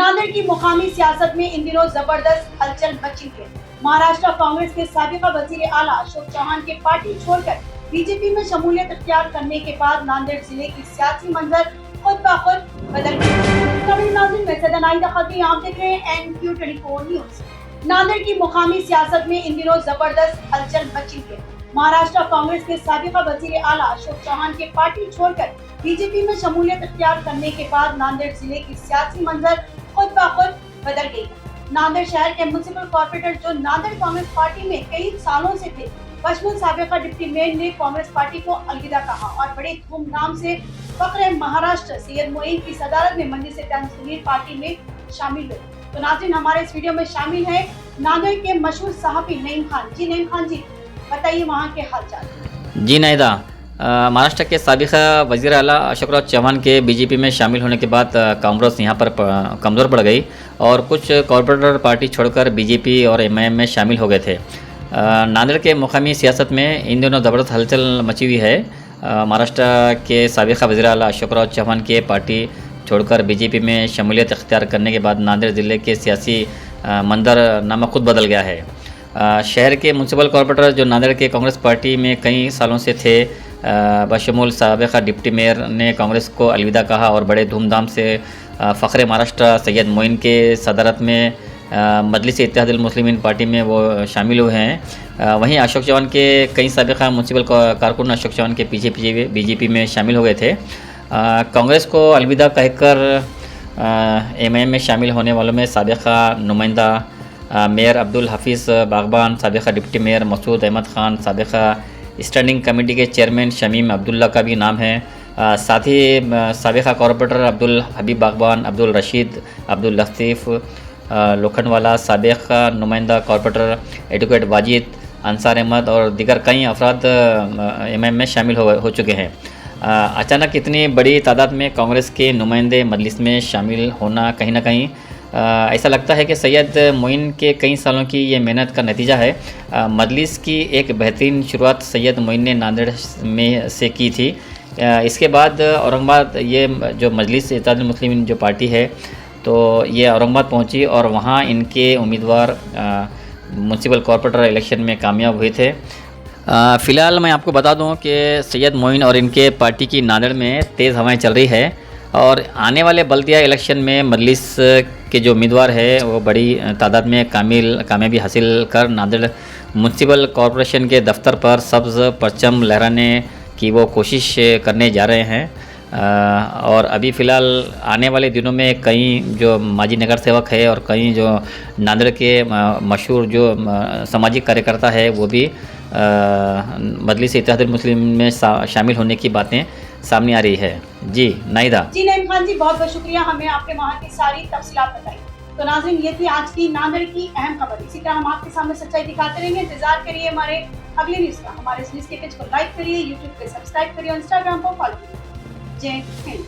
नांदेड़ की मुकामी सियासत में इन दिनों जबरदस्त हलचल मची है। महाराष्ट्र कांग्रेस के साबिका वजीर आला अशोक चौहान के पार्टी छोड़कर बीजेपी में शमूलियत इख्तियार करने के बाद नांदेड़ जिले की सियासी मंजर खुद ब खुद बदल गई। आप देख रहे हैं NQ24 न्यूज। नांदेड़ की मुकामी सियासत में इन दिनों जबरदस्त हलचल मची है। महाराष्ट्र कांग्रेस के साबिका वजीर आला अशोक चौहान के पार्टी छोड़कर बीजेपी में शमूलियत इख्तियार करने के बाद नांदेड़ जिले की सियासी मंजर खुद ब खुद बदल गई। नांदेड़ शहर के म्युनिसिपल कॉर्पोरेटर जो नांदेड़ कांग्रेस पार्टी में कई सालों से थे, पश्चिमी साबिका डिप्टी मेयर ने कांग्रेस पार्टी को अलविदा कहा और बड़े धूमधाम से फख्र महाराष्ट्र सैयद मोइन की सदारत में मजलिस तंजीर पार्टी में शामिल हुए। तो नाज़रीन, हमारे इस वीडियो में शामिल है नांदेड़ के मशहूर सहाफ़ी नईम खान जी। नईम खान जी, बताइए वहाँ के हालचाल। जी नाहिदा, महाराष्ट्र के साबिका वज़ीर आला अशोक चौहान के बीजेपी में शामिल होने के बाद कांग्रेस यहाँ पर कमज़ोर पड़ गई और कुछ कॉर्पोरेटर पार्टी छोड़कर बीजेपी और MIM में शामिल हो गए थे। नांदेड़ के मुकामी सियासत में इन दिनों ज़बरदस्त हलचल मची हुई है। महाराष्ट्र के साबिका वज़ीर आला अशोक चौहान के पार्टी छोड़कर बीजेपी में शमूलियत इख्तियार करने के बाद नांदेड़ ज़िले के सियासी मंजर खुद बदल गया है। शहर के म्युनिसिपल कॉर्पोरेटर जो नांदेड़ के कांग्रेस पार्टी में कई सालों से थे, बशमूल साबिका डिप्टी मेयर ने कांग्रेस को अलविदा कहा और बड़े धूमधाम से फ़ख्र महाराष्ट्र सैयद मोइन के सदारत में मजलिस इत्तेहादुल मुस्लिमीन पार्टी में वो शामिल हुए हैं। वहीं अशोक चौहान के कई साबिका म्युनिसिपल कारकुन अशोक चौहान के पीछे बीजेपी में शामिल हो गए थे। कांग्रेस को अलविदा कहकर MIM में शामिल होने वालों में साबिका नुमाइंदा मेयर अब्दुल हफीज़ बागबान, साबिका डिप्टी मेयर मसूद अहमद ख़ान, साबिका स्टैंडिंग कमेटी के चेयरमैन शमीम अब्दुल्ला का भी नाम है। साथ ही साबिका कॉर्पोरेटर अब्दुल हबीब बागबान, अब्दुल रशीद, अब्दुल लतीफ़ लोखंडवाला, साबिका नुमाइंदा कॉर्पोरेटर एडवोकेट वाजिद, अंसार अहमद और दीगर कई अफराद MIM में शामिल हो चुके हैं। अचानक इतनी बड़ी तादाद में कांग्रेस के नुमाइंदे मजलिस में शामिल होना कहीं ना कहीं ऐसा लगता है कि सैयद मोइन के कई सालों की ये मेहनत का नतीजा है। मजलिस की एक बेहतरीन शुरुआत सैयद मोइन ने नांदेड़ में से की थी। इसके बाद औरंगाबाद ये जो मजलिस इत्तेहादुल मुस्लिमीन जो पार्टी है, तो ये औरंगाबाद पहुंची और वहाँ इनके उम्मीदवार म्युनिसिपल कॉर्पोरेटर इलेक्शन में कामयाब हुए थे। फ़िलहाल मैं आपको बता दूं कि सैयद मोइन और इनके पार्टी की नांदेड़ में तेज़ हवाएं चल रही है और आने वाले बल्दिया इलेक्शन में मजलिस के जो उम्मीदवार है वो बड़ी तादाद में कामयाबी हासिल कर नांदेड़ म्युनिसिपल कॉरपोरेशन के दफ्तर पर सब्ज़ परचम लहराने की वो कोशिश करने जा रहे हैं। और अभी फ़िलहाल आने वाले दिनों में कई जो माजी नगर सेवक है और कई जो नांदेड़ के मशहूर जो सामाजिक कार्यकर्ता है वो भी मजलिस इत्तेहादुल मुस्लिमीन में शामिल होने की बातें सामने आ रही है। जी नाहिदा। जी नईम खान जी, बहुत बहुत शुक्रिया, हमें आपके वहाँ की सारी तफसीलात बताई। तो नाज़रीन, ये थी आज की नांदेड़ की अहम खबर। इसी तरह हम आपके सामने सच्चाई दिखाते रहेंगे। इंतजार करिए हमारे अगले न्यूज़ का। हमारे इस न्यूज़ के पेज को लाइक करिए, YouTube पे सब्सक्राइब करिए और Instagram पर फॉलो करिए। जय हिंद।